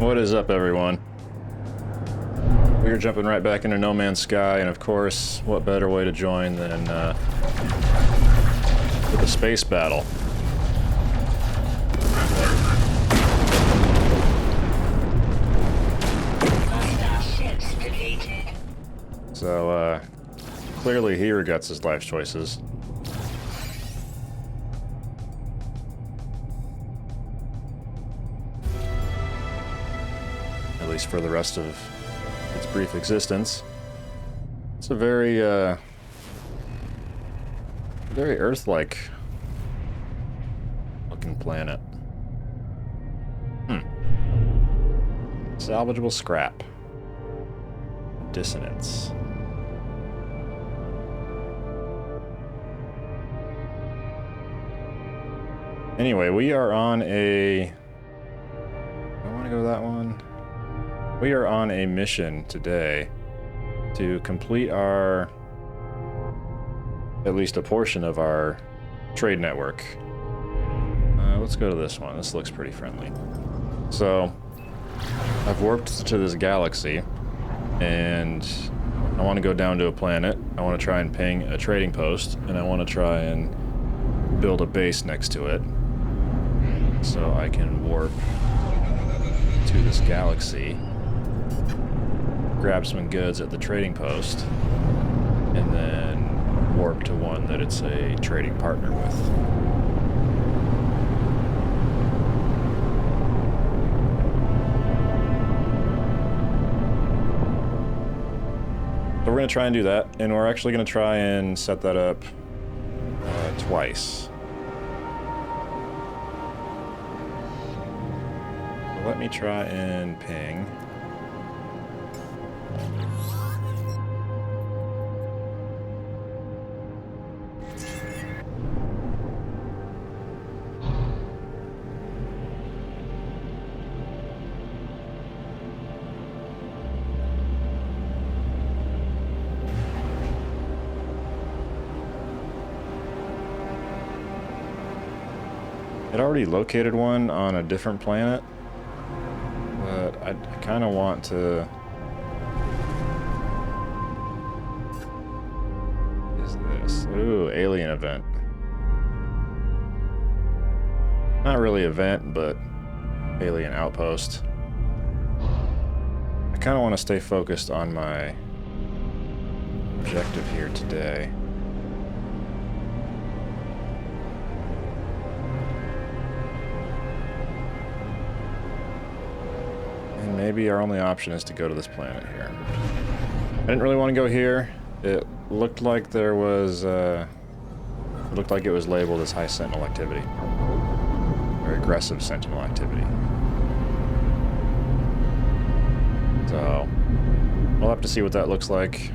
What is up, everyone? We're jumping right back into No Man's Sky, and of course, what better way to join than with a space battle? So, clearly he regrets his life choices. At least for the rest of its brief existence. It's a very Earth-like looking planet. Salvageable scrap. Dissonance. Anyway, we are on a... I want to go that one. We are on a mission today to complete our, at least a portion of our trade network. Let's go to this one. This looks pretty friendly. So, I've warped to this galaxy, and I want to go down to a planet. I want to try and ping a trading post, and I want to try and build a base next to it, so I can warp to this galaxy, grab some goods at the trading post, and then warp to one that it's a trading partner with. So we're going to try and do that, and we're actually going to try and set that up twice. So let me try and ping. It already located one on a different planet, but I kind of want to... What is this? Ooh, alien event. Not really event, but alien outpost. I kind of want to stay focused on my objective here today. Maybe our only option is to go to this planet here. I didn't really want to go here. It looked like there was, it looked like it was labeled as high sentinel activity. Or aggressive sentinel activity. So, we'll have to see what that looks like.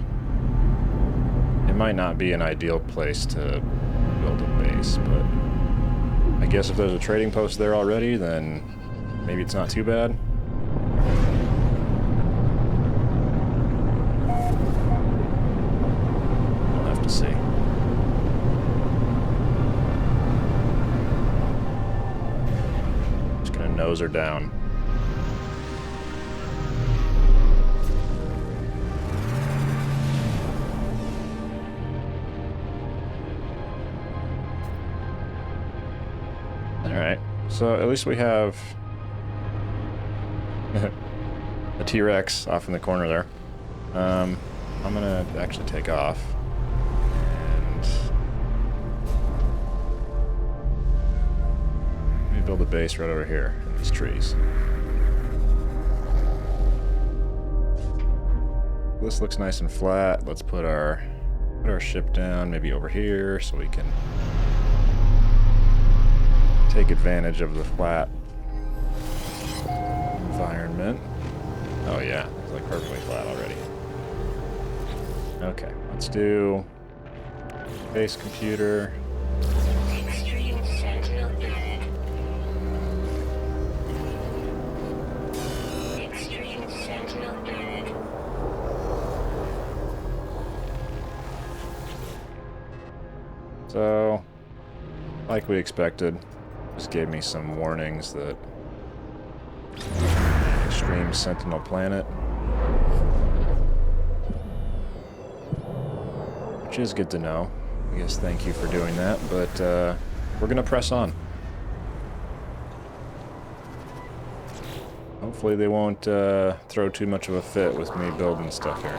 It might not be an ideal place to build a base, but I guess if there's a trading post there already, then maybe it's not too bad. See. Just gonna nose her down. Alright, so at least we have a T-Rex off in the corner there. I'm gonna actually take off. Build a base right over here in these trees. This looks nice and flat. Let's put our ship down maybe over here so we can take advantage of the flat environment. Oh yeah, it's like perfectly flat already. Okay, let's do base computer. So, like we expected, just gave me some warnings that Extreme Sentinel Planet. Which is good to know. I guess thank you for doing that, but we're gonna press on. Hopefully they won't throw too much of a fit with me building stuff here.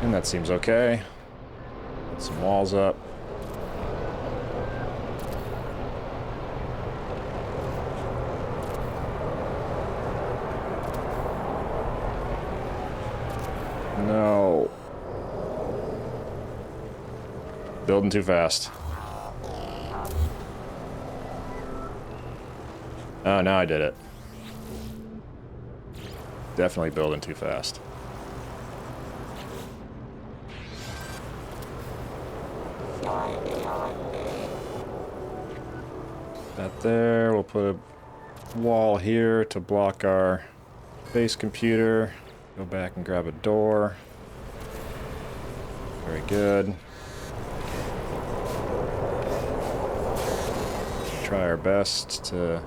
And that seems okay. Put some walls up. No. Building too fast. Oh, now I did it. Definitely building too fast. That there, we'll put a wall here to block our base computer. Go back and grab a door. Very good. Try our best to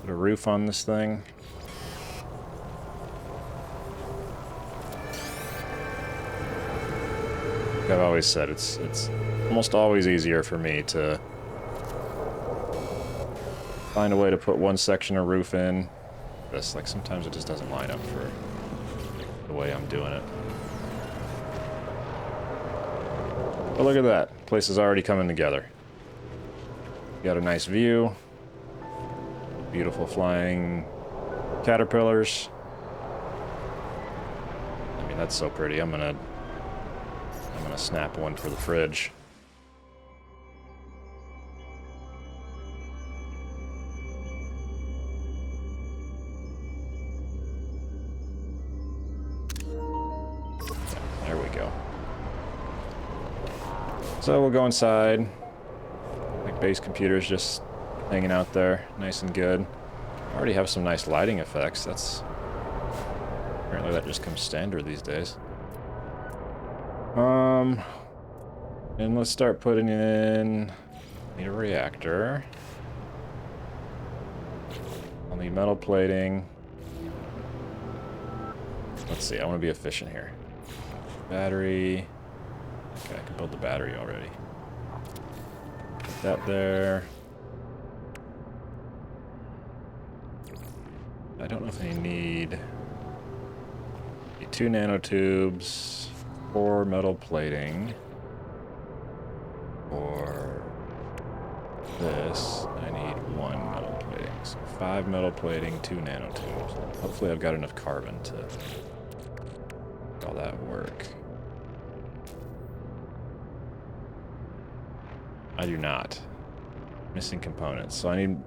put a roof on this thing. Like I've always said, it's almost always easier for me to find a way to put one section of roof in. This, like, sometimes it just doesn't line up for the way I'm doing it. But look at that. Place is already coming together. Got a nice view. Beautiful flying caterpillars. I mean, that's so pretty. I'm gonna snap one for the fridge. There we go. So we'll go inside. Like, base computer's just hanging out there, nice and good. I already have some nice lighting effects. That's apparently that just comes standard these days. And let's start putting in. Need a reactor. I'll need metal plating. Let's see. I want to be efficient here. Battery. Okay, I can build the battery already. Put that there. I don't know if I need 2 nanotubes, 4 metal plating. For this, I need 1 metal plating. So 5 metal plating, 2 nanotubes. Hopefully I've got enough carbon to make all that work. I do not. Missing components. So I need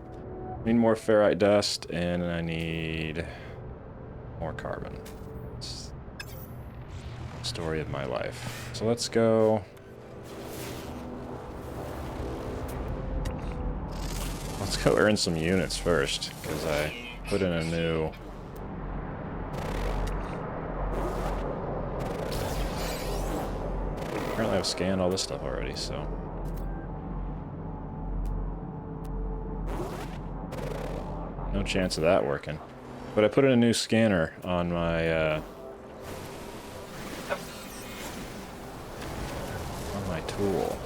more ferrite dust, and I need more carbon. It's the story of my life. So let's go. Let's go earn some units first, because I put in a new. Apparently I've scanned all this stuff already, so. No chance of that working. But I put in a new scanner on my tool.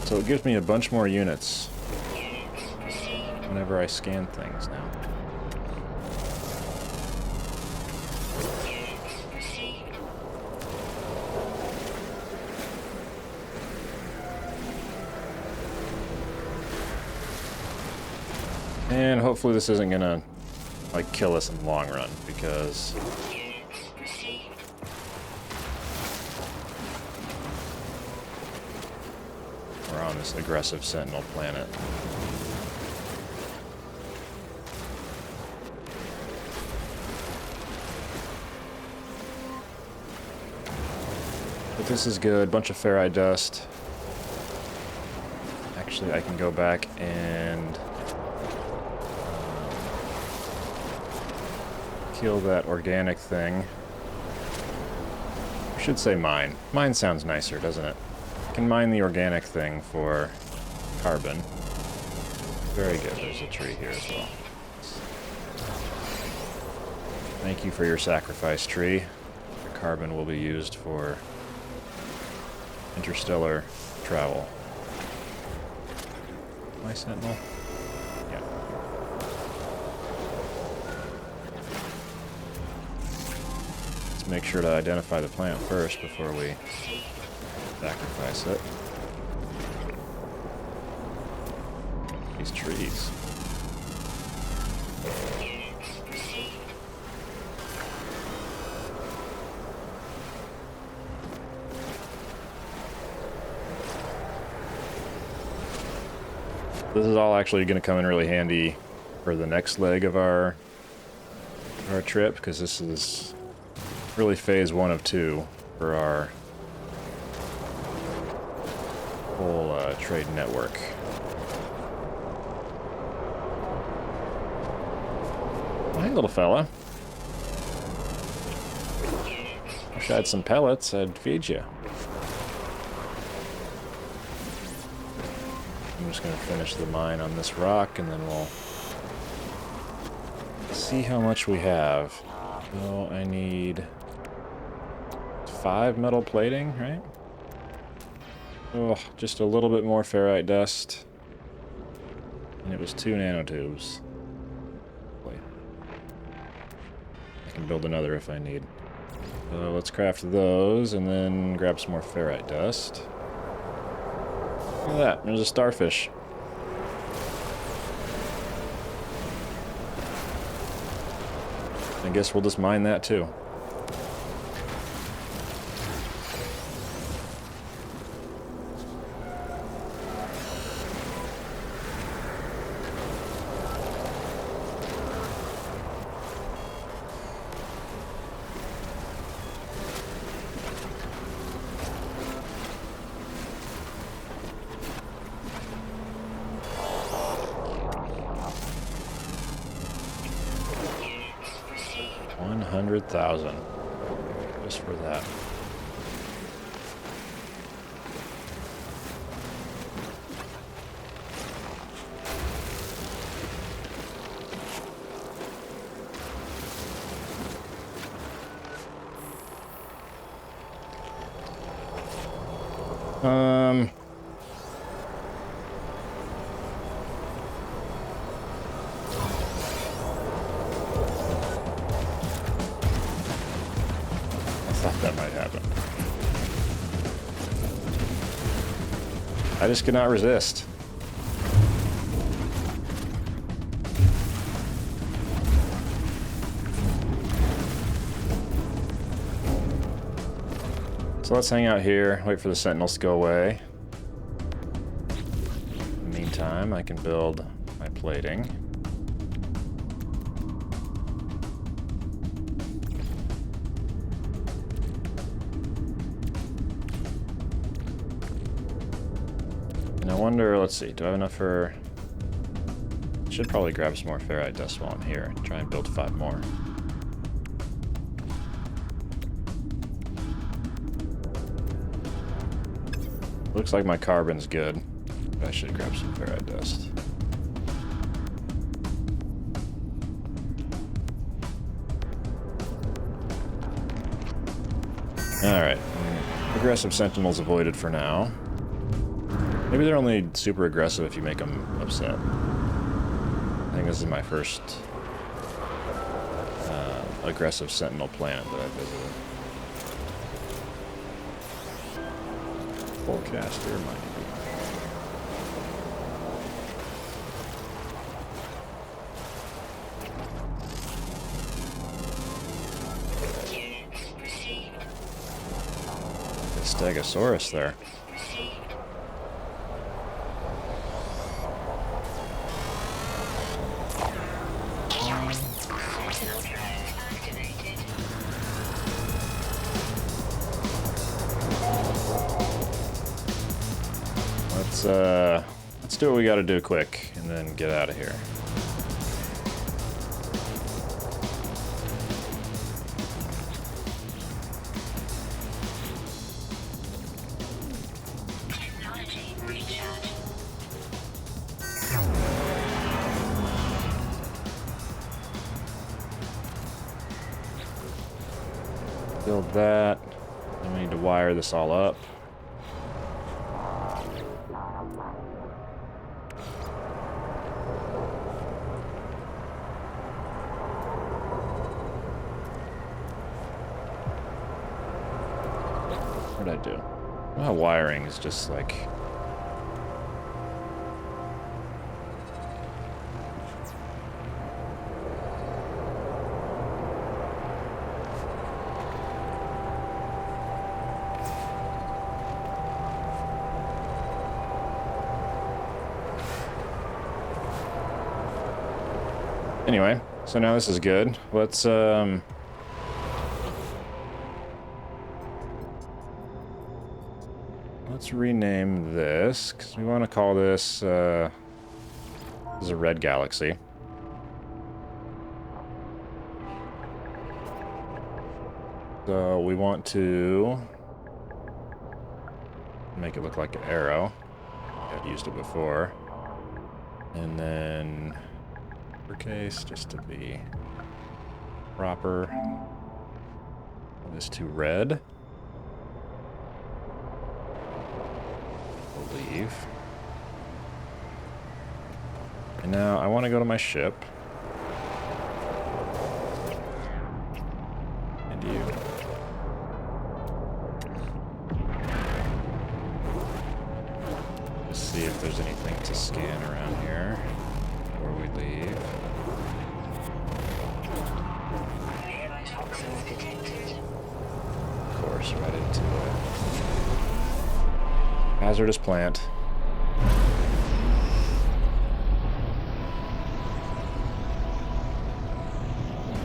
So it gives me a bunch more units whenever I scan things now. And hopefully this isn't gonna, like, kill us in the long run, because we're on this aggressive Sentinel planet. But this is good. Bunch of ferrite dust. Actually, I can go back and kill that organic thing. I should say mine. Mine sounds nicer, doesn't it? I can mine the organic thing for carbon. Very good. There's a tree here as well. Thank you for your sacrifice, tree. Your carbon will be used for interstellar travel. My sentinel? Yeah. Let's make sure to identify the plant first before we sacrifice it. These trees. This is all actually going to come in really handy for the next leg of our trip, because this is really phase 1 of 2 for our whole trade network. Hey, little fella. Wish I had some pellets, I'd feed you. I'm just going to finish the mine on this rock, and then we'll see how much we have. Oh, I need 5 metal plating, right? Oh, just a little bit more ferrite dust. And it was 2 nanotubes. Wait. I can build another if I need. So let's craft those, and then grab some more ferrite dust. Look at that, there's a starfish. I guess we'll just mine that too. $100,000 just for that. That might happen. I just could not resist. So let's hang out here, wait for the sentinels to go away. In the meantime, I can build my plating. I wonder, let's see, do I have enough for... Should probably grab some more ferrite dust while I'm here. Try and build 5 more. Looks like my carbon's good. I should grab some ferrite dust. Alright. Aggressive sentinels avoided for now. Maybe they're only super aggressive if you make them upset. I think this is my first aggressive sentinel planet that I visited. Forecaster might be. Stegosaurus there. let's do what we gotta do quick and then get out of here. Build that. Then we need to wire this all up. What did I do? Well, wiring is just like... Anyway, so now this is good. Let's rename this, because we want to call this, this is a red galaxy. So we want to make it look like an arrow. I've used it before. And then uppercase, just to be proper. This to red. Believe. And now I want to go to my ship. And you. Let's see if there's anything to scan around here before we leave. Of course, right into it. Hazardous plant.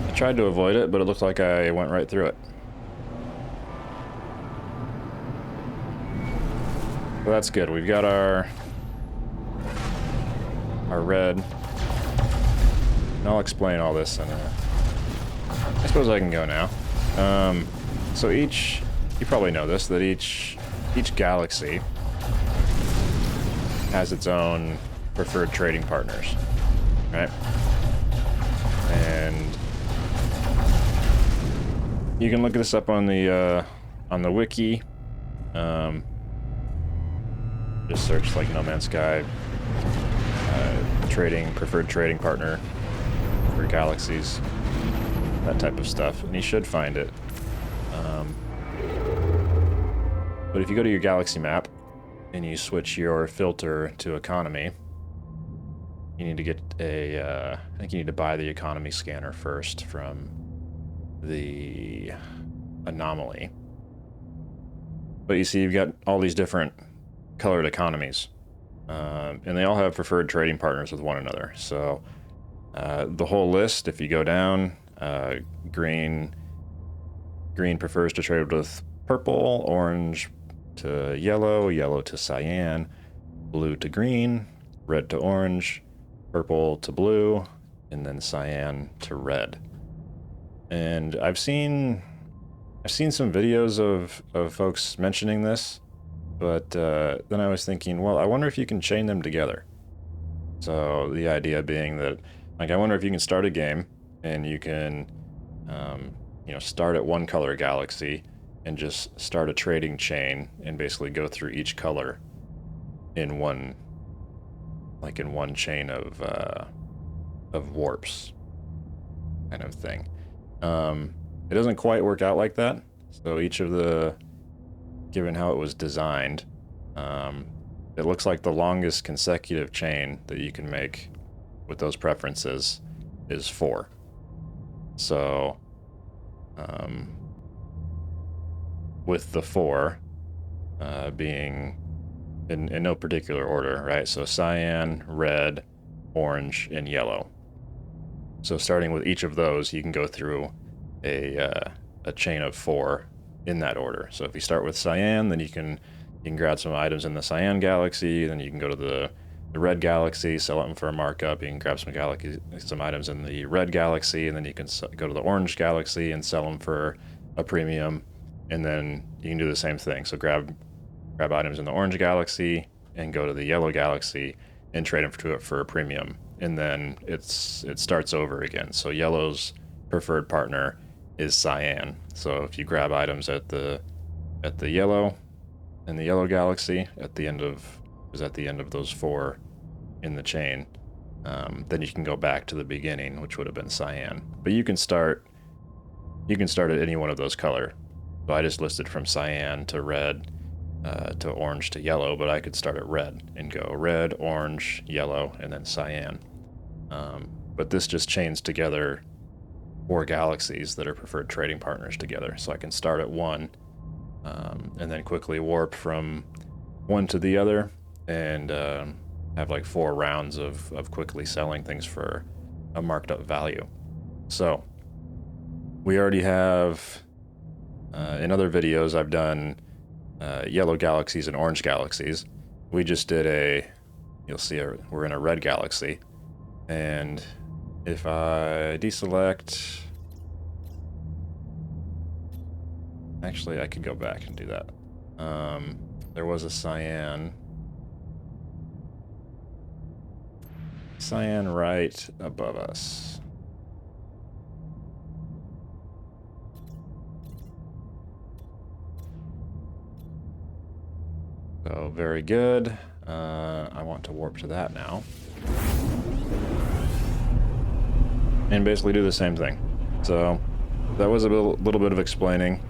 I tried to avoid it, but it looked like I went right through it. So that's good. We've got our red. And I'll explain all this in a... I suppose I can go now. So each... You probably know this, that each galaxy has its own preferred trading partners, right? And you can look this up on the wiki. Just search like No Man's Sky preferred trading partner for galaxies, that type of stuff, and you should find it. But if you go to your galaxy map and you switch your filter to economy, you need to get a, I think you need to buy the economy scanner first from the anomaly. But you see you've got all these different colored economies, and they all have preferred trading partners with one another. So the whole list, if you go down, green prefers to trade with purple, orange to yellow, yellow to cyan, blue to green, red to orange, purple to blue, and then cyan to red. And I've seen some videos of folks mentioning this, but then I was thinking, well, I wonder if you can chain them together. So the idea being that, like, I wonder if you can start a game and you can, start at one color galaxy and just start a trading chain and basically go through each color in one chain of warps, kind of thing. It doesn't quite work out like that. So each of given how it was designed, it looks like the longest consecutive chain that you can make with those preferences is 4. So, with the 4 being in no particular order, right? So cyan, red, orange, and yellow. So starting with each of those, you can go through a chain of 4 in that order. So if you start with cyan, then you can grab some items in the cyan galaxy, then you can go to the red galaxy, sell them for a markup. You can grab some items in the red galaxy, and then you can go to the orange galaxy and sell them for a premium. And then you can do the same thing. So grab items in the orange galaxy and go to the yellow galaxy and trade them for a premium. And then it starts over again. So yellow's preferred partner is cyan. So if you grab items at the yellow in the yellow galaxy at the end of those 4 in the chain, then you can go back to the beginning, which would have been cyan. But you can start at any one of those color. So I just listed from cyan to red to orange to yellow, but I could start at red and go red, orange, yellow, and then cyan. But this just chains together 4 galaxies that are preferred trading partners together. So I can start at 1 and then quickly warp from one to the other and have like 4 rounds of quickly selling things for a marked up value. So we already have, in other videos I've done yellow galaxies and orange galaxies. We just did you'll see we're in a red galaxy. And if I deselect, actually I could go back and do that. There was a cyan right above us. So very good. I want to warp to that now. And basically do the same thing. So that was a little bit of explaining.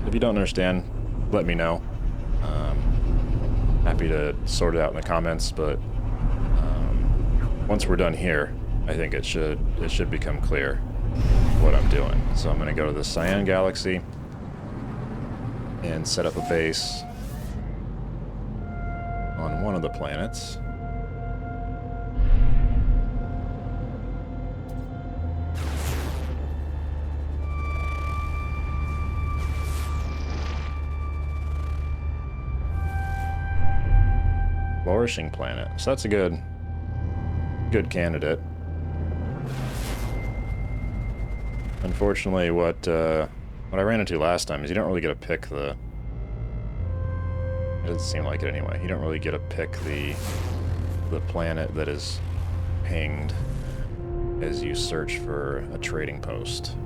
If you don't understand, let me know. Happy to sort it out in the comments, but once we're done here, I think it should become clear what I'm doing. So I'm going to go to the cyan galaxy and set up a base on one of the planets. Flourishing planet. So that's a good candidate. Unfortunately, what I ran into last time is you don't really get to pick the... It doesn't seem like it anyway. You don't really get to pick the planet that is pinged as you search for a trading post.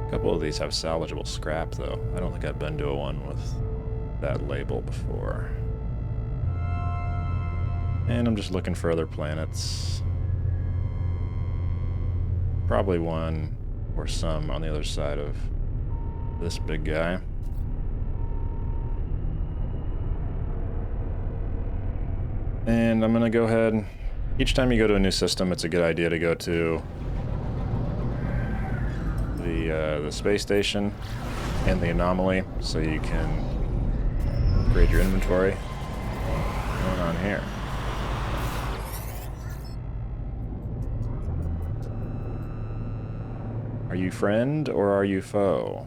A couple of these have salvageable scrap, though. I don't think I've been to one with that label before. And I'm just looking for other planets. Probably one or some on the other side of this big guy. And I'm gonna go ahead. Each time you go to a new system, it's a good idea to go to the space station and the anomaly, so you can upgrade your inventory. What's going on here? Are you friend or are you foe?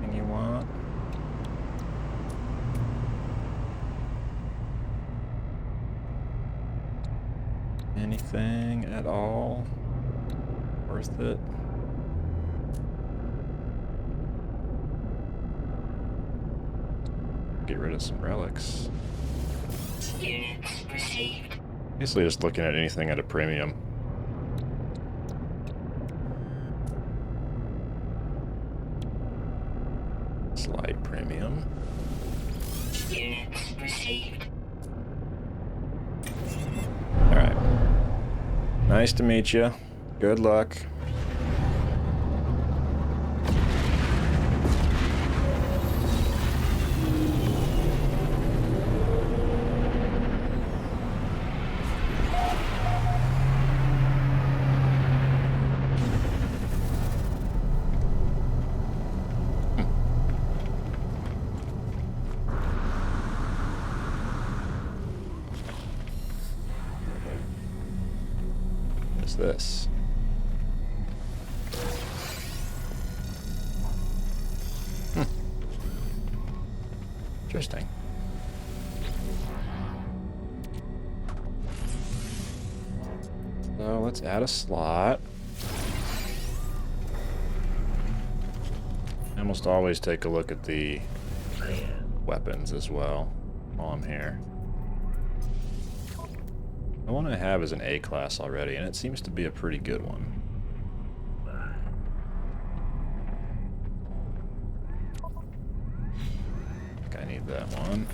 Anything you want? Anything at all worth it? Get rid of some relics. Units received. Basically just looking at anything at a premium. Slight premium. Units received. Alright. Nice to meet you. Good luck. What's this? Interesting. So let's add a slot. I almost always take a look at the weapons as well while I'm here. The one I have is an A class already, and it seems to be a pretty good one. I think I need that one.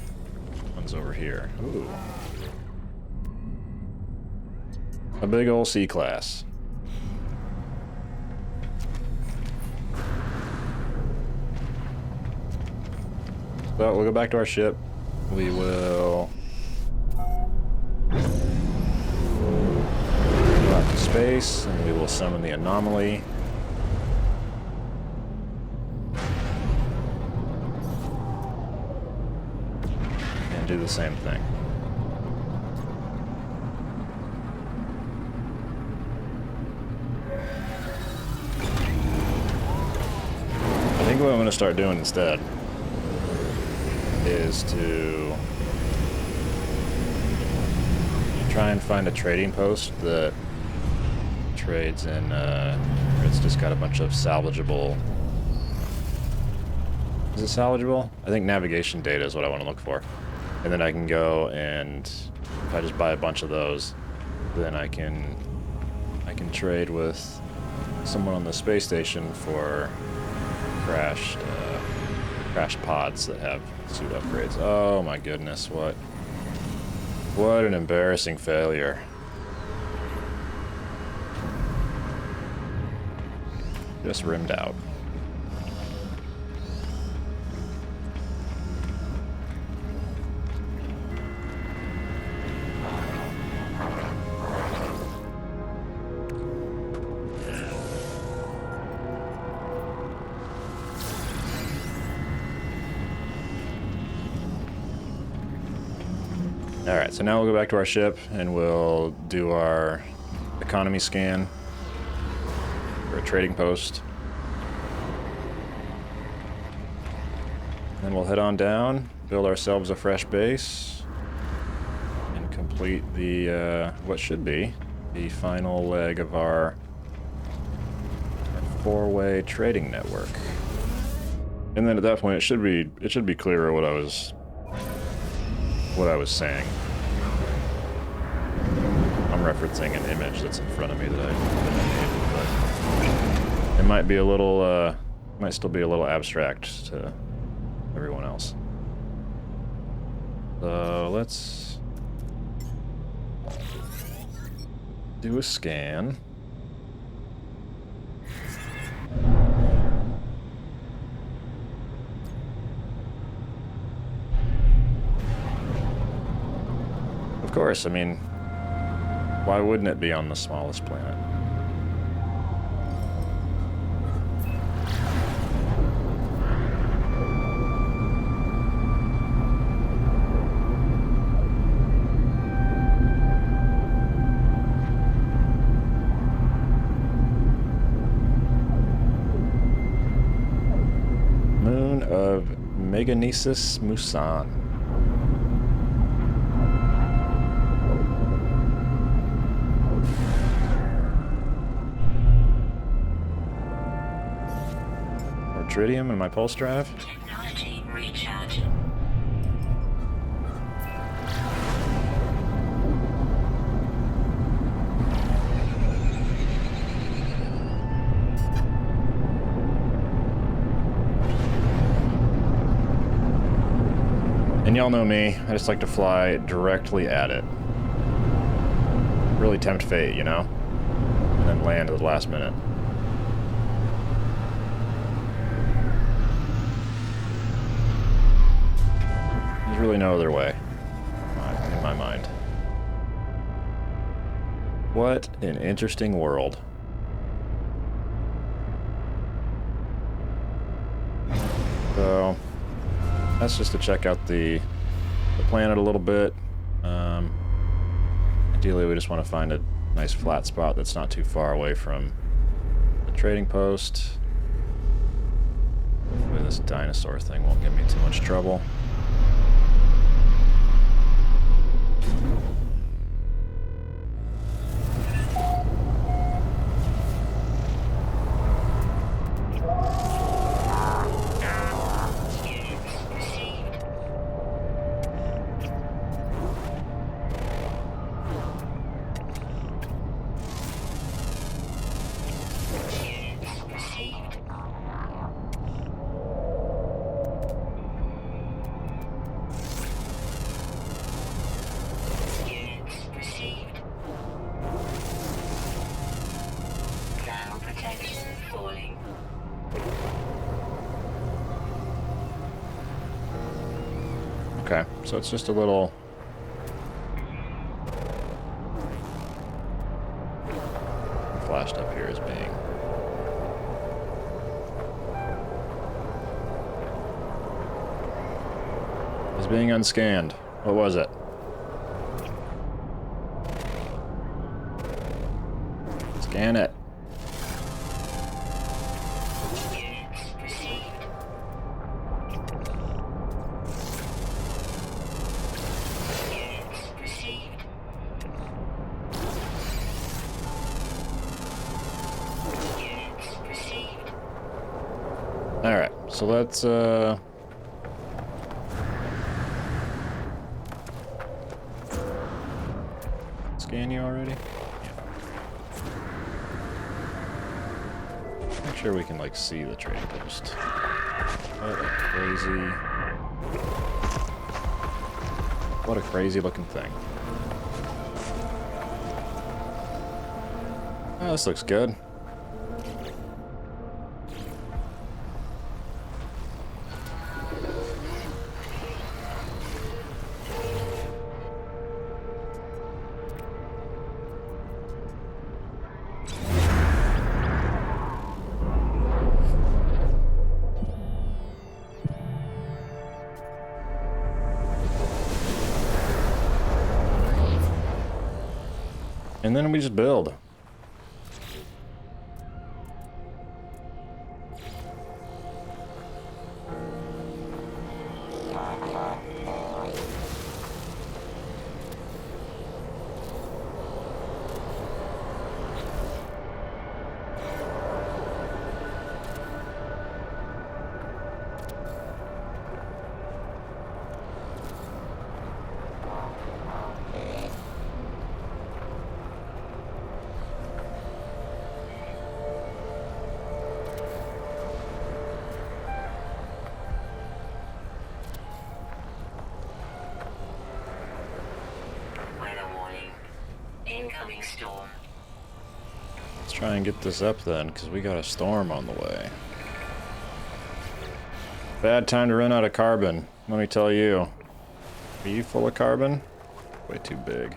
One's over here. Ooh. A big ol' C class. So we'll go back to our ship. We will go out to space, and we will summon the anomaly. And do the same thing. I think what I'm going to start doing instead is to try and find a trading post that trades in, it's just got a bunch of salvageable. Is it salvageable? I think navigation data is what I want to look for. And then I can go and, if I just buy a bunch of those, then I can trade with someone on the space station for crashed pods that have suit upgrades. Oh my goodness, what an embarrassing failure. Just rimmed out. Alright, so now we'll go back to our ship and we'll do our economy scan for a trading post. Then we'll head on down, build ourselves a fresh base, and complete the, what should be the final leg of our four-way trading network. And then at that point it should be clearer what I was saying. I'm referencing an image that's in front of me that I made, but it might be a little, might still be a little abstract to everyone else. So let's do a scan. Of course, I mean, why wouldn't it be on the smallest planet? Moon of Meganesis Musan. Tritium in my pulse drive. Technology recharge. And y'all know me, I just like to fly directly at it. Really tempt fate, you know? And then land at the last minute. Really no other way in my mind. What an interesting world. So that's just to check out the planet a little bit. Ideally we just want to find a Nice flat spot that's not too far away from the trading post. Hopefully this dinosaur thing won't give me too much trouble. Okay, so it's just a little... flashed up here as being... unscanned. What was it? Scan it. Alright, so let's, scan you already? Yeah. Make sure we can, like, see the trading post. What a crazy... what a crazy looking thing. Oh, this looks good. And then we just build. Incoming storm. Let's try and get this up then, because we got a storm on the way. Bad time to run out of carbon, let me tell you. Are you full of carbon? Way too big.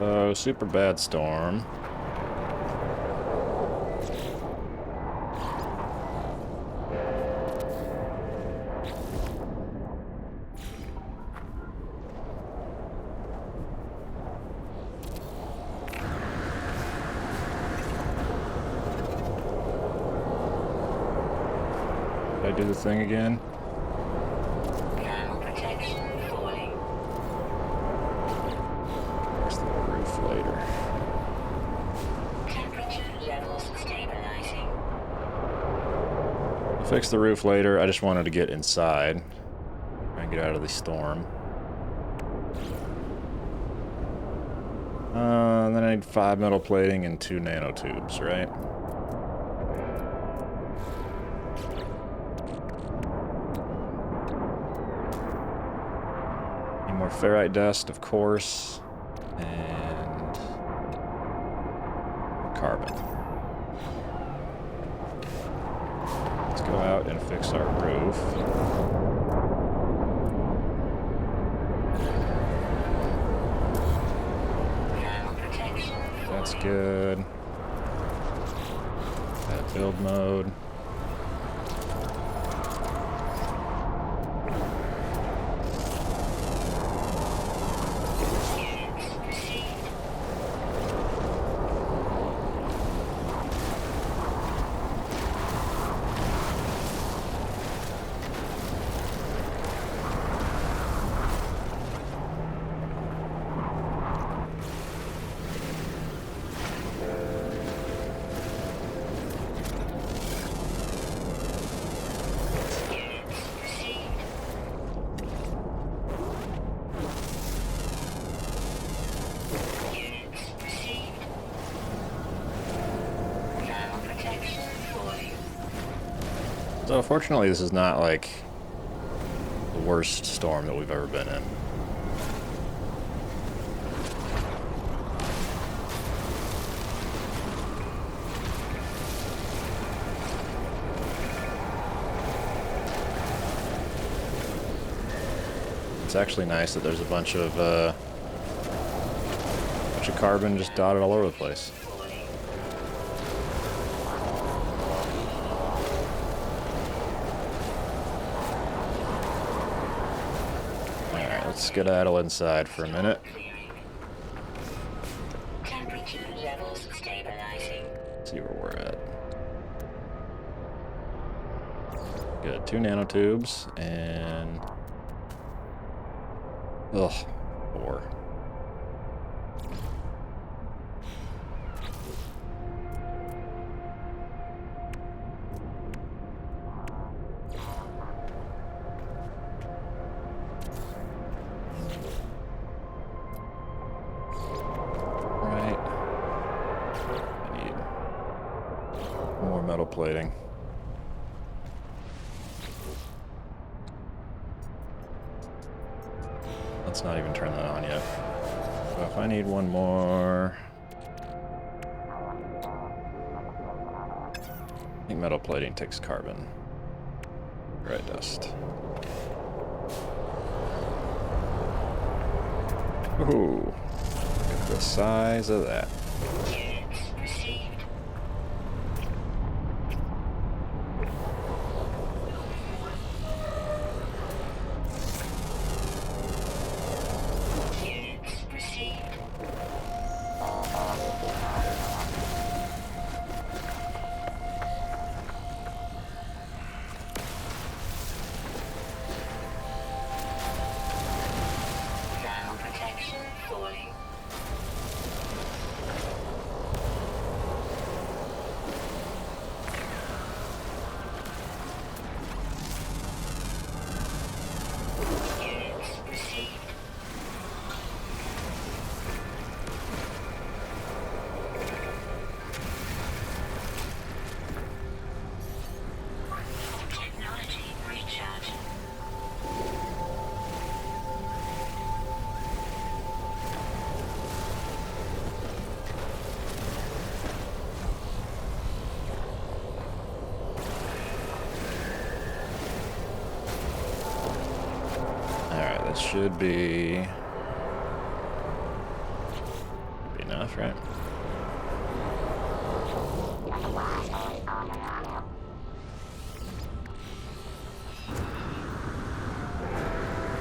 Oh, super bad storm. Did I do the thing again? Fix the roof later. I just wanted to get inside. Try and get out of the storm. Then I need 5 metal plating and 2 nanotubes, right? ferrite dust, of course, and carbon. Let's go out and fix our roof. That's good. That build mode. So fortunately, this is not like the worst storm that we've ever been in. It's actually nice that there's a bunch of carbon just dotted all over the place. Let's skedaddle inside for a minute. Temperature levels stabilizing. See where we're at. Good. 2 nanotubes and... Ugh. 4. Metal plating. Let's not even turn that on yet. So if I need one more... I think metal plating takes carbon. Ferrite dust. Ooh. Look at the size of that. That should be enough, right?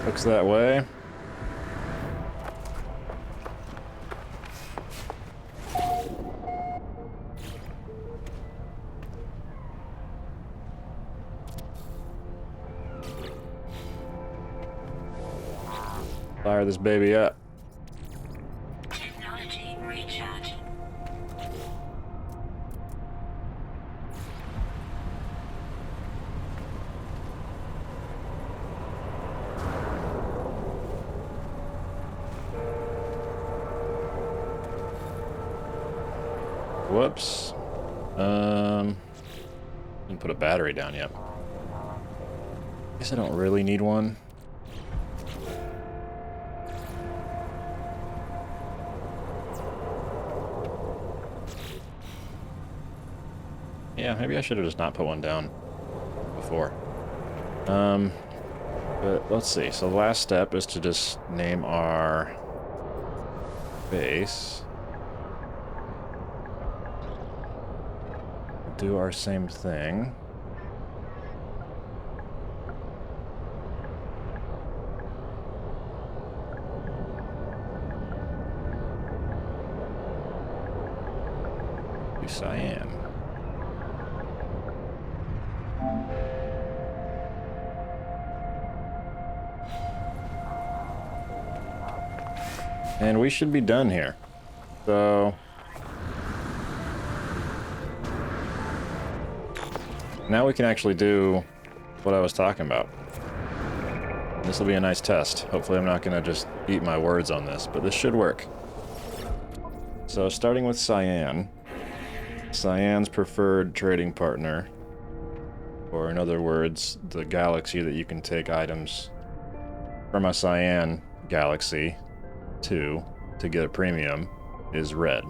Looks that way. Fire this baby up. Technology recharge. Whoops. Didn't put a battery down yet. Guess I don't really need one. Yeah, maybe I should have just not put one down before. But let's see. So the last step is to just name our base. Do our same thing. Do cyan. And we should be done here. So now we can actually do what I was talking about. This will be a nice test. Hopefully I'm not going to just eat my words on this, but this should work. So starting with Cyan. Cyan's preferred trading partner, or in other words, the galaxy that you can take items from a Cyan galaxy to get a premium, is red.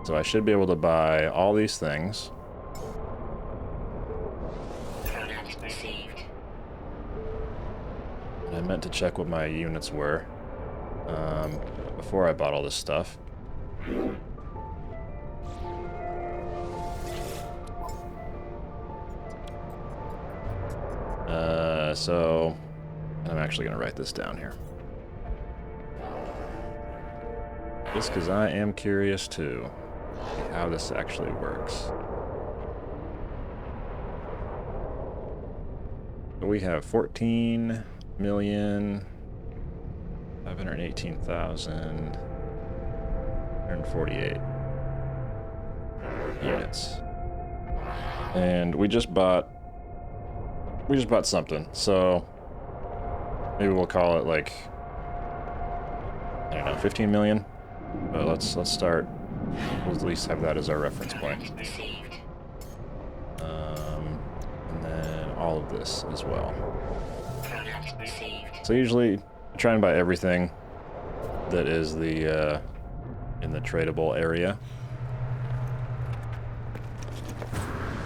So I should be able to buy all these things. Product received. And I meant to check what my units were before I bought all this stuff. So I'm actually going to write this down here. Just because I am curious too how this actually works. So we have 14,518,148 units. And we just bought something. So maybe we'll call it like, I don't know, 15 million. But let's start. We'll at least have that as our reference point. Product received. And then all of this as well. Product received. So usually I try and buy everything that is the in the tradable area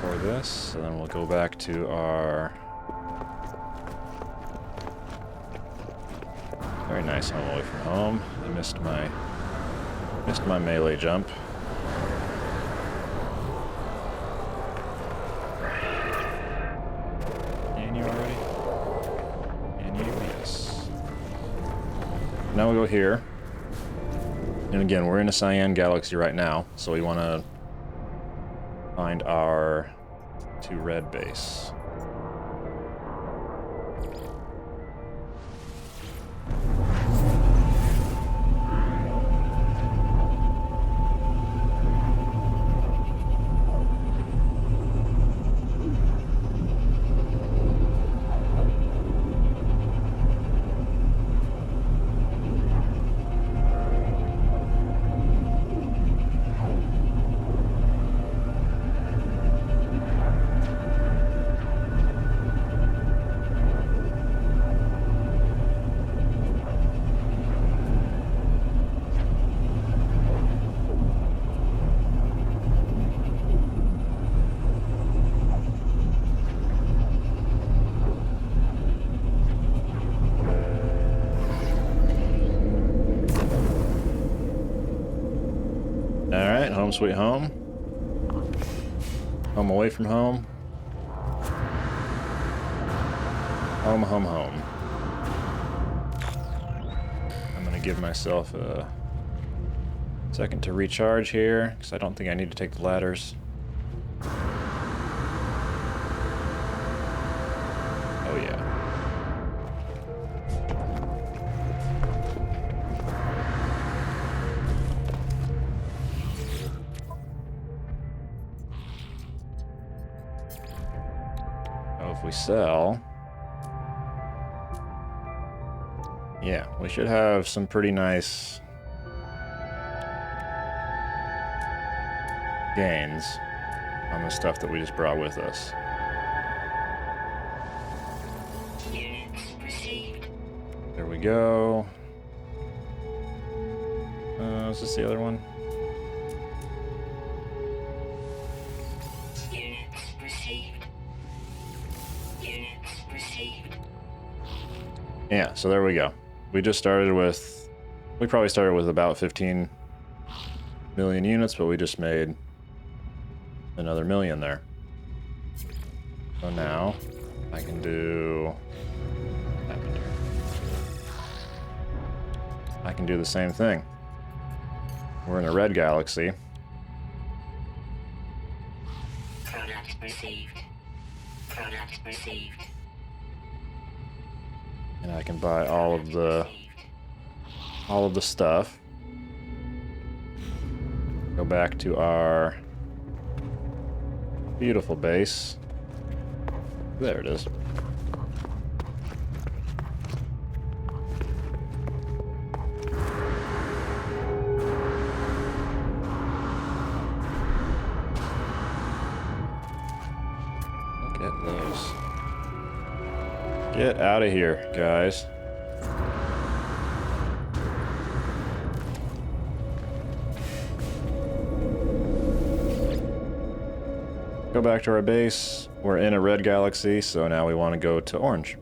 for this. And then we'll go back to our very nice home away from home. I missed my melee jump. Can you already? Can you? Yes. Now we go here. And again, we're in a Cyan galaxy right now, so we want to find our 2 red base. Alright, home sweet home. Home away from home. Home, home, home. I'm gonna give myself a second to recharge here, because I don't think I need to take the ladders. Oh yeah. If we sell, yeah, we should have some pretty nice gains on the stuff that we just brought with us. Units received. There we go. Is this the other one? Units Yeah, so there we go. We just started with, we probably started with about 15 million units, but we just made another million there. So now I can do, what happened here? I can do the same thing. We're in a red galaxy. Product received. Product received. And I can buy all of the stuff. Go back to our beautiful base. There it is. Look at those. Get out of here, guys. Go back to our base. We're in a red galaxy, so now we want to go to orange.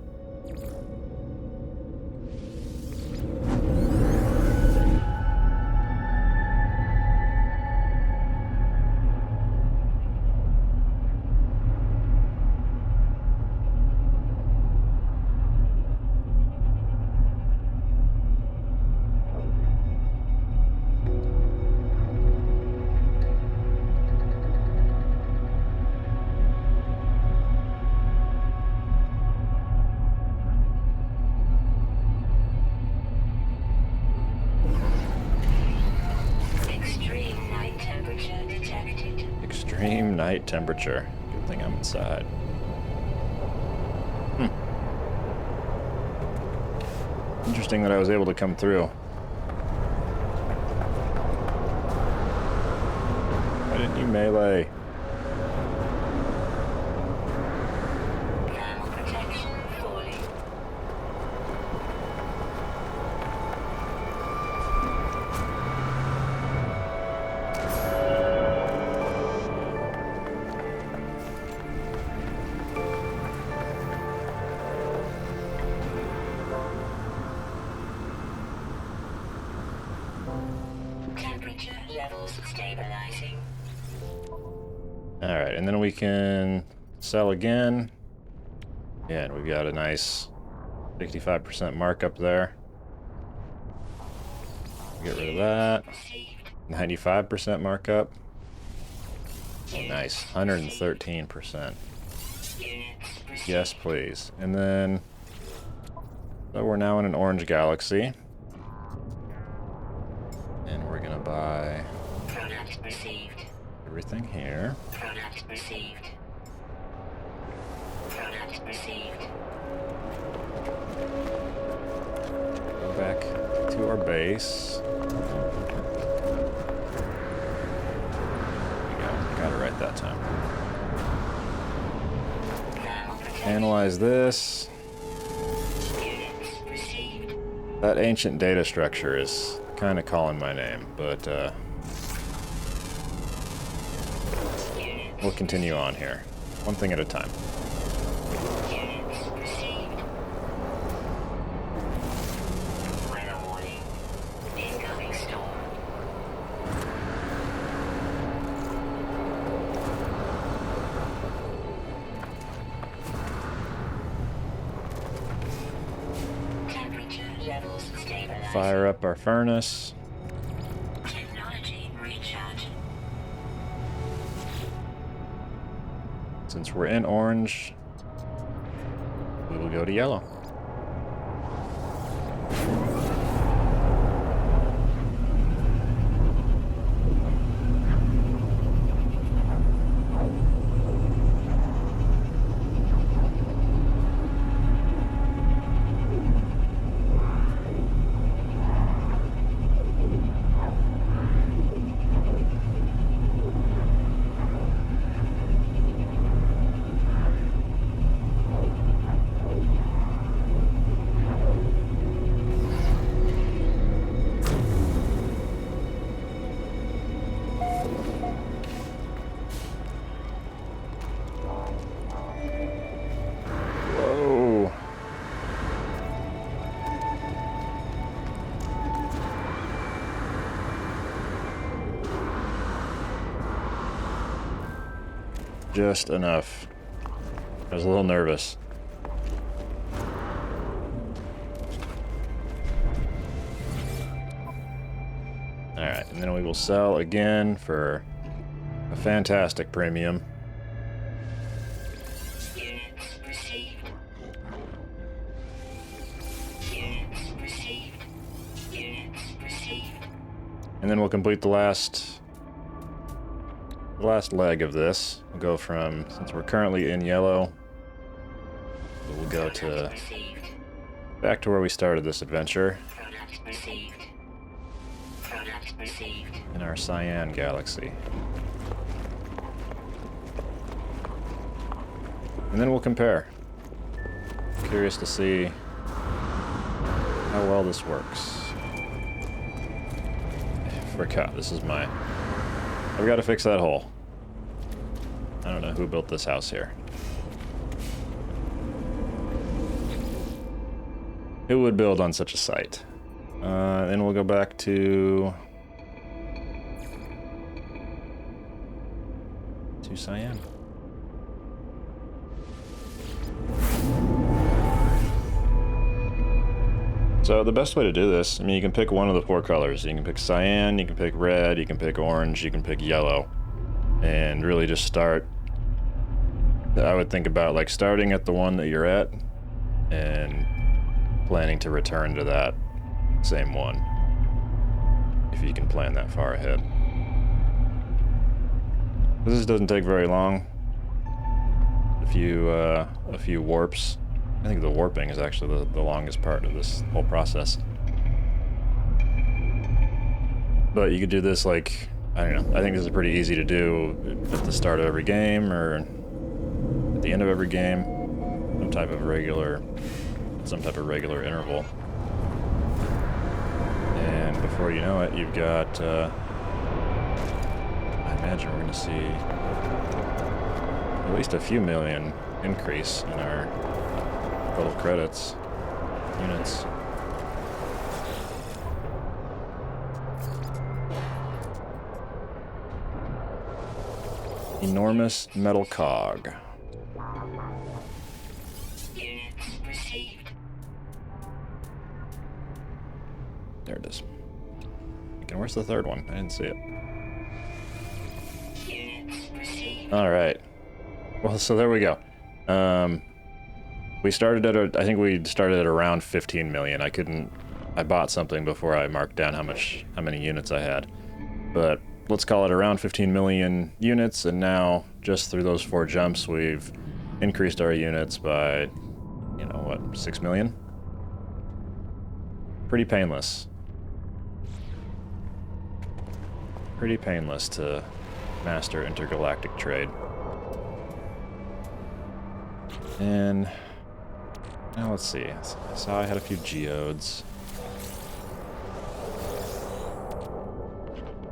Extreme night temperature detected. Extreme night temperature. Good thing I'm inside. Interesting that I was able to come through. Why didn't you melee? Thermal protection falling. Temperature levels stabilizing. Alright, and then we can sell again. Yeah, and we've got a nice 65% markup there. Get rid of that. Received. 95% markup. Nice. 113%. Units received. Yes, please. And then, so we're now in an orange galaxy. And we're gonna buy Product received. everything here. Product received. Product received. Go back to our base. There we go. Got it right that time. Thermal protection. Analyze this. Units received. That ancient data structure is kind of calling my name, but Units. we'll continue on here. One thing at a time. Units received. Weather warning. Incoming storm. Temperature levels stabilizing. Fire up our furnace. Technology recharge. Since we're in orange, we will go to yellow. just enough. I was a little nervous. Alright, and then we will sell again for a fantastic premium. Units received. Units received. Units received. And then we'll complete the last leg of this. We'll go from, since we're currently in yellow, we'll go to Received. back to where we started this adventure Product received. Product received. in our cyan galaxy. And then we'll compare. Curious to see how well this works. I forgot, this is my... I've got to fix that hole. I don't know who built this house here. Who would build on such a site? Then we'll go back to cyan. So the best way to do this, I mean, you can pick one of the 4 colors. You can pick cyan, you can pick red, you can pick orange, you can pick yellow. And really just start, I would think about like starting at the one that you're at and planning to return to that same one, if you can plan that far ahead. This doesn't take very long. A few warps. I think the warping is actually the longest part of this whole process. But you could do this like, I don't know, I think this is pretty easy to do at the start of every game or at the end of every game. Some type of regular interval. And before you know it, you've got, I imagine we're gonna see at least a few million increase in our total credits units. Enormous metal cog. Units received. There it is. And where's the third one? I didn't see it. Units received. All right. Well, so there we go. We started at I think we started at around 15 million. I bought something before I marked down how many units I had. But let's call it around 15 million units, and now just through those 4 jumps we've increased our units by, you know what, 6 million? Pretty painless. Pretty painless to master intergalactic trade. And now let's see. I saw I had a few geodes.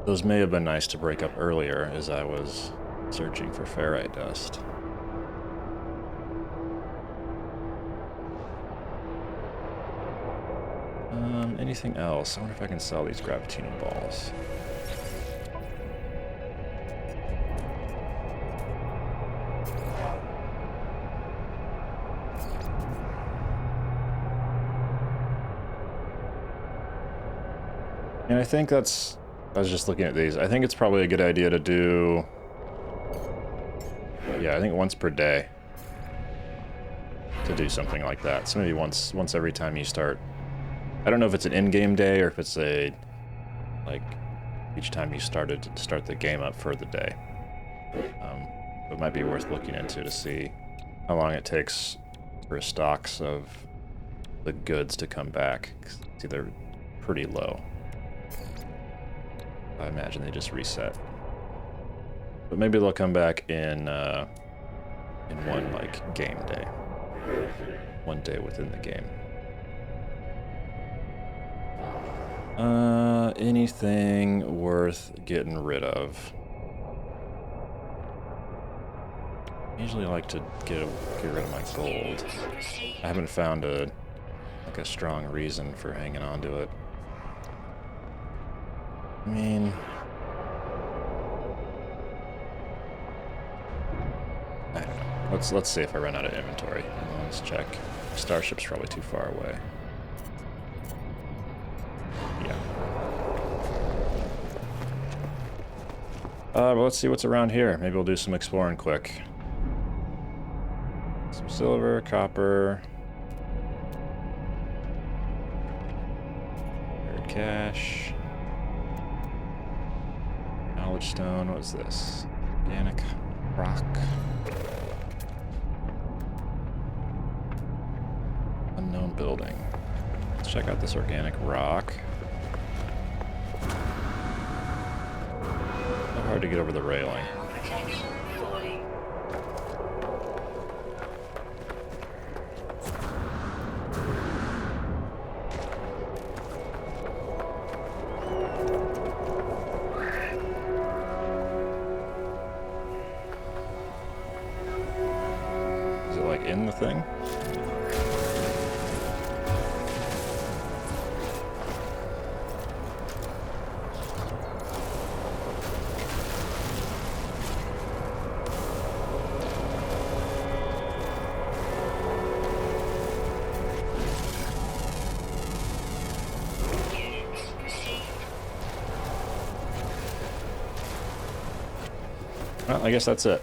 Those may have been nice to break up earlier as I was searching for ferrite dust. Anything else? I wonder if I can sell these gravitino balls. And I think that's... I was just looking at these. I think it's probably a good idea to do... Yeah, I think once per day. To do something like that. So maybe once every time you start... I don't know if it's an in-game day or if it's a... like, each time you start the game up for the day. It might be worth looking into to see how long it takes for stocks of the goods to come back. See, they're pretty low. I imagine they just reset. But maybe they'll come back in one, like, game day. One day within the game. Anything worth getting rid of? I usually like to get rid of my gold. I haven't found a strong reason for hanging on to it. I mean, Let's see if I run out of inventory. Let's check. Starship's probably too far away. Yeah. But let's see what's around here. Maybe we'll do some exploring quick. Some silver, copper. Weird cash. Knowledge stone. What is this? Organic rock. Unknown building. Let's check out this organic rock. Not hard to get over the railing. Protection falling. Is it like in the thing? Units received. Well, I guess that's it.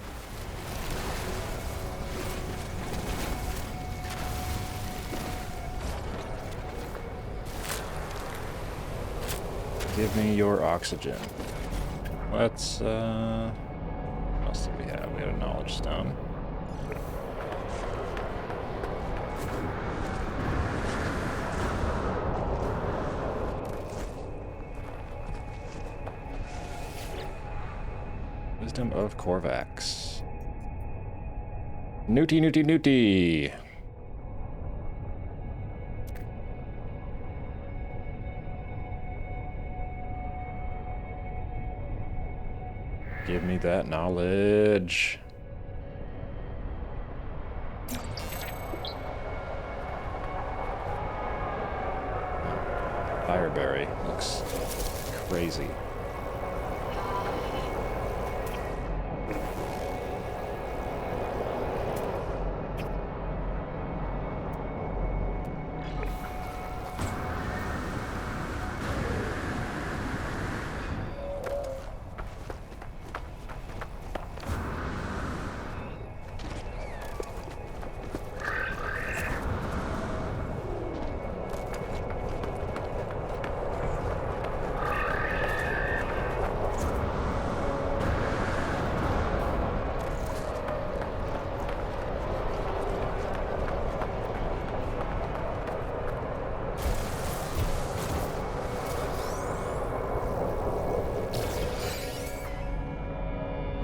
Give me your oxygen. Let's, what else do we have? We had a knowledge stone. Wisdom of Korvax. Newty, newty, newty! Give me that knowledge. Fireberry looks crazy.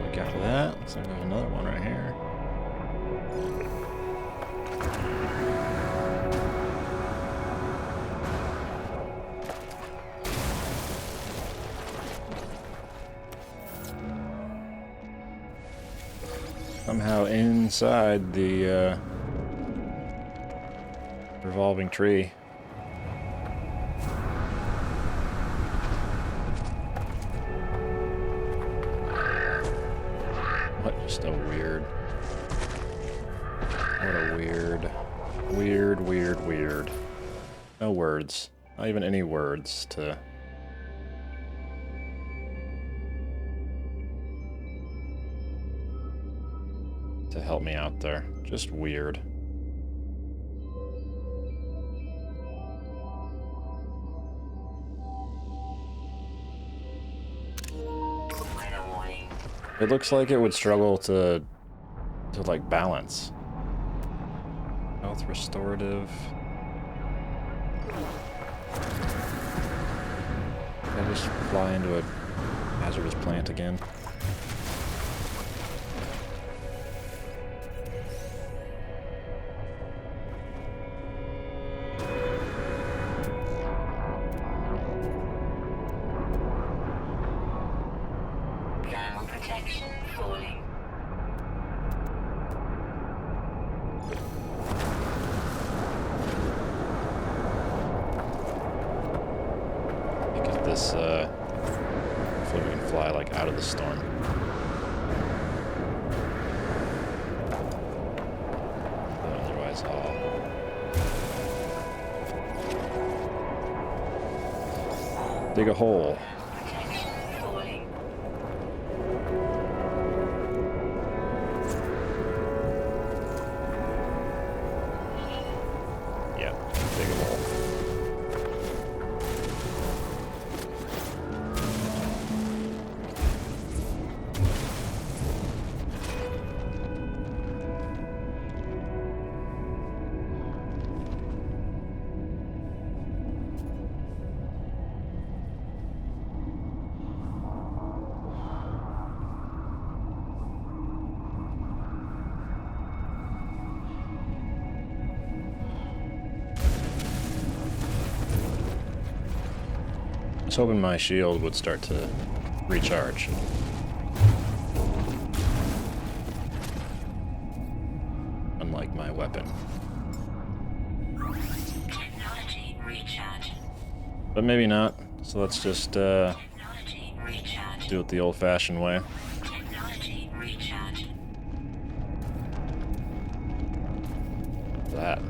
We got that. Looks like there's another one right here. Somehow inside the revolving tree. What just a weird. What a weird. No words. Not even any words to. To help me out there. Just weird. Minor warning. It looks like it would struggle to like balance. Health restorative. I just fly into a hazardous plant again. Thermal protection falling. Get this, hopefully we can fly like out of the storm. Dig a hole. Protection falling. Yeah, dig a hole. I was hoping my shield would start to recharge. Unlike my weapon. Technology recharge. But maybe not. So let's just Technology recharge. do it the old-fashioned way. Technology recharge. That.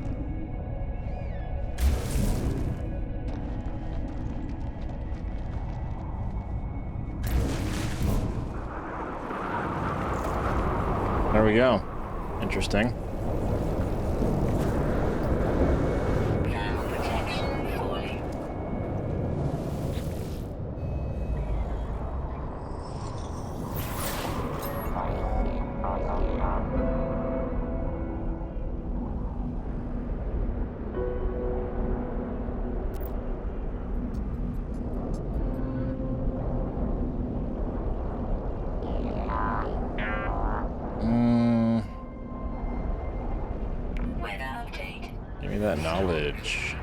There we go. Interesting. Thermal protection falling. Weather update. Give me that knowledge.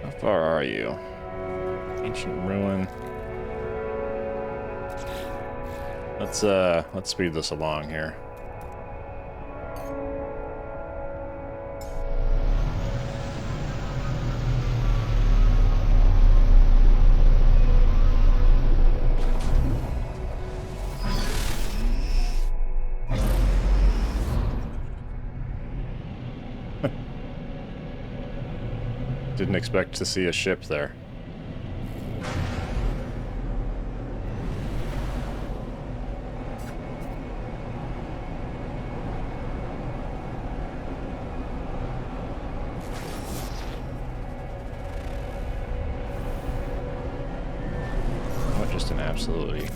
How far are you? Ancient ruin. Let's speed this along here. Didn't expect to see a ship there. What just an absolutely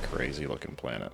crazy looking planet.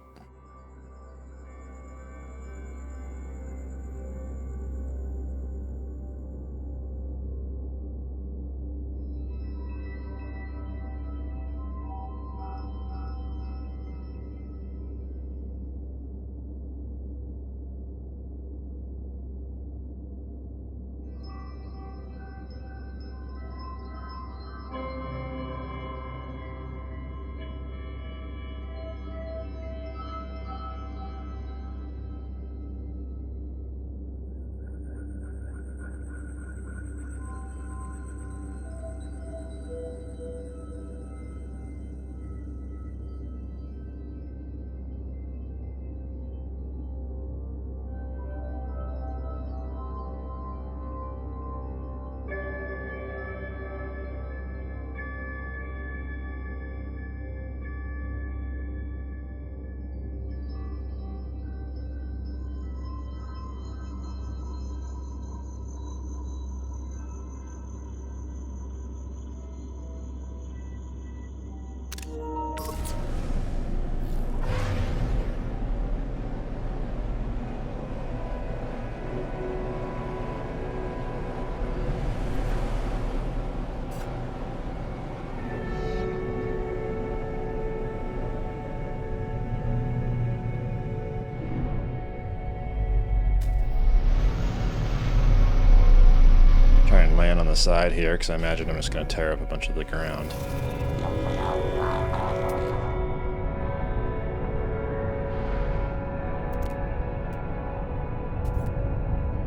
the side here, because I imagine I'm just going to tear up a bunch of the ground.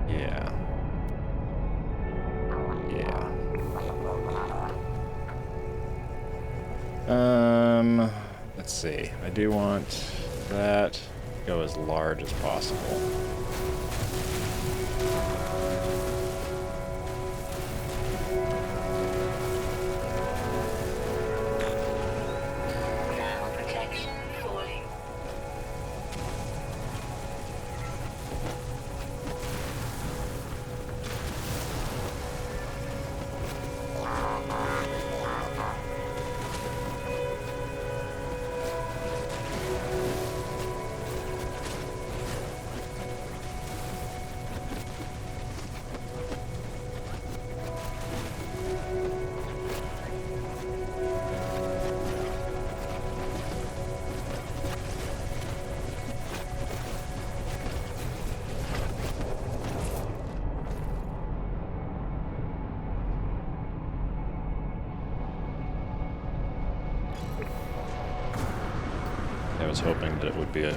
Yeah. Yeah. Let's see. I do want that to go as large as possible. Thermal protection falling. I was hoping that it would be a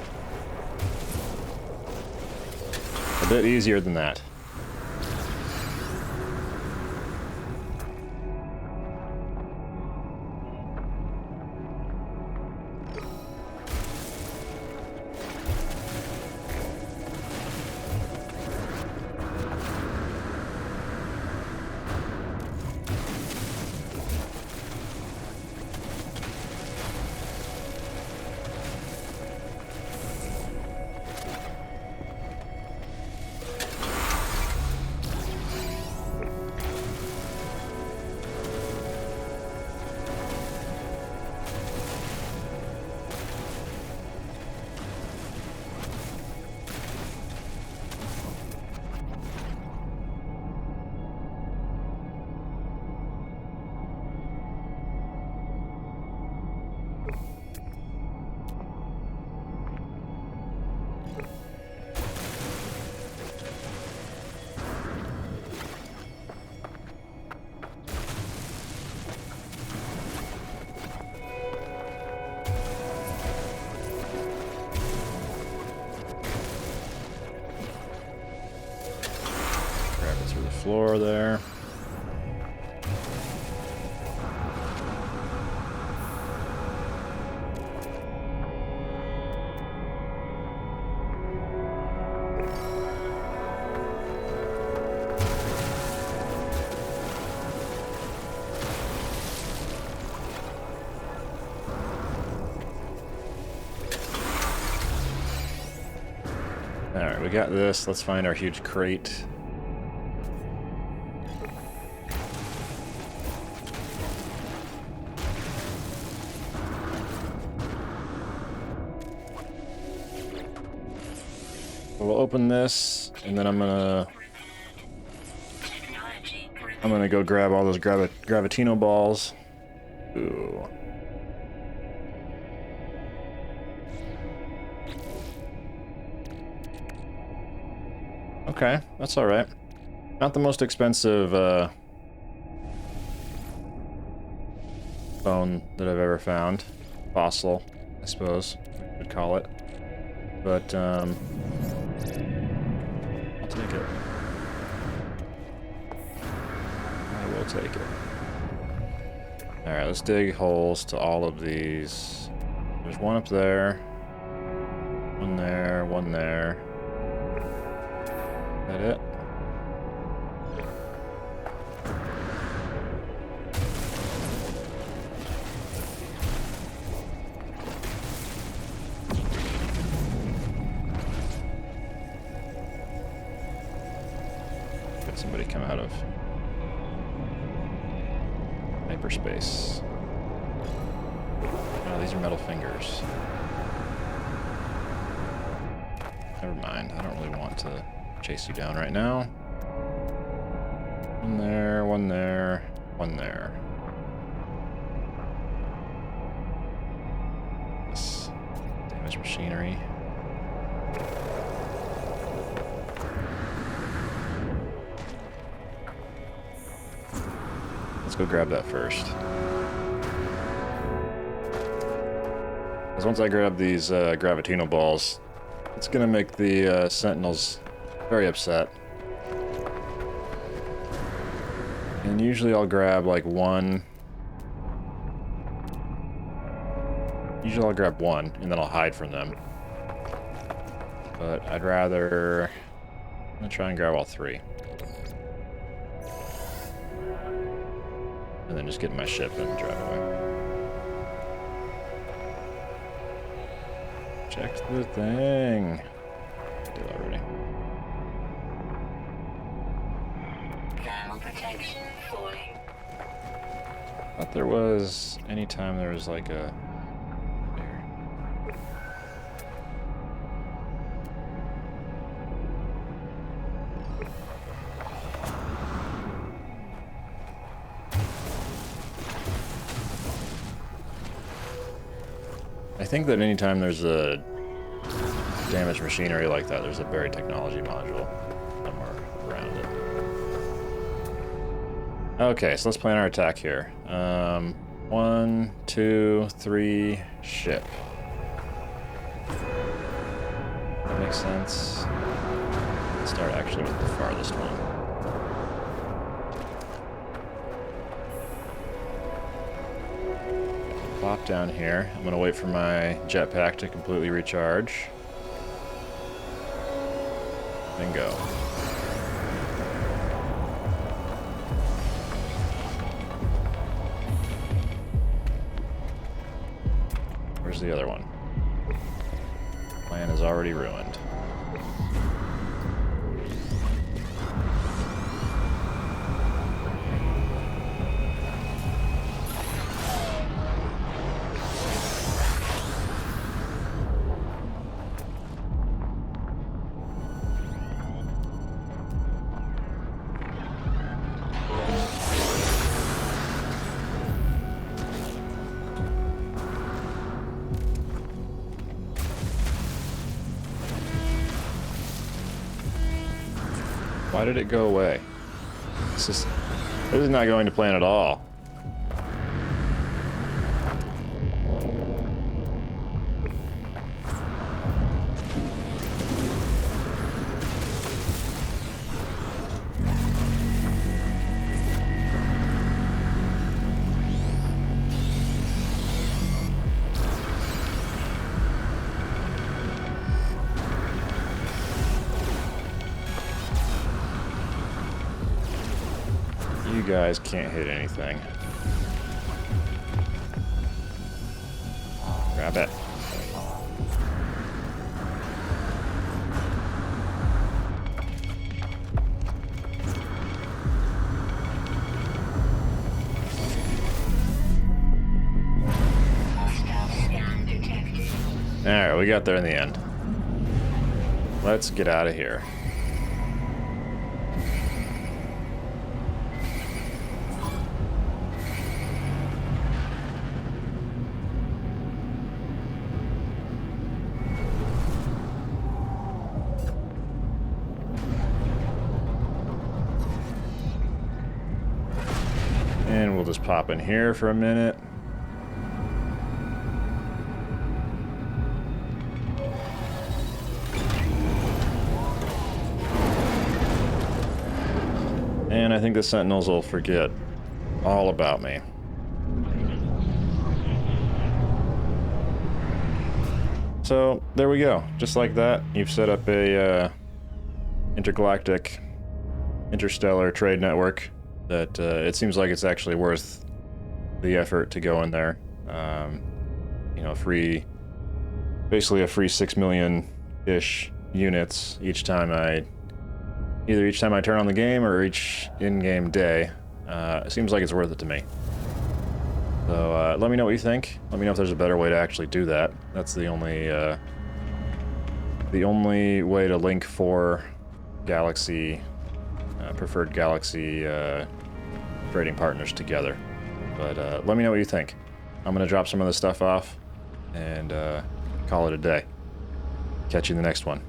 bit easier than that. Grab it through the floor there. Alright, we got this. Let's find our huge crate. We'll open this, and then I'm gonna go grab all those Gravitino balls. Ooh. Okay, that's all right. Not the most expensive bone that I've ever found. Fossil, I suppose we could call it. But I'll take it. I will take it. All right, let's dig holes to all of these. There's one up there. One there, one there. Is that it? Got somebody come out of hyperspace. Oh, these are metal fingers. Never mind. I don't really want to chase you down right now. One there, one there, one there. This damaged machinery. go grab that first. Because once I grab these gravitino balls, it's gonna make the sentinels very upset. And usually I'll grab like one. Usually I'll grab one and then I'll hide from them. But I'd rather... I'm gonna try and grab all three. And then just get in my ship and drive away. Checked the thing. Did already. Thermal protection falling. Thought there was anytime there was like a... There. I think that anytime there's a damaged machinery like that, there's a buried technology module somewhere around it. Okay, so let's plan our attack here. 1, 2, 3, ship. That makes sense. Let's start actually with the farthest one. Plop down here. I'm gonna wait for my jetpack to completely recharge. Then go. Where's the other one? Plan is already ruined. Why did it go away? This is not going to plan at all. You guys can't hit anything. Grab it. Hostile scan detected. Alright, we got there in the end. Let's get out of here. And we'll just pop in here for a minute. And I think the Sentinels will forget all about me. So there we go. Just like that, you've set up a intergalactic, interstellar trade network that it seems like it's actually worth the effort to go in there. You know, basically a free 6 million-ish units each time I turn on the game or each in-game day. It seems like it's worth it to me. So let me know what you think. Let me know if there's a better way to actually do that. That's the only way to link 4 Galaxy preferred Galaxy trading partners together. But let me know what you think. I'm gonna drop some of this stuff off and call it a day. Catch you in the next one.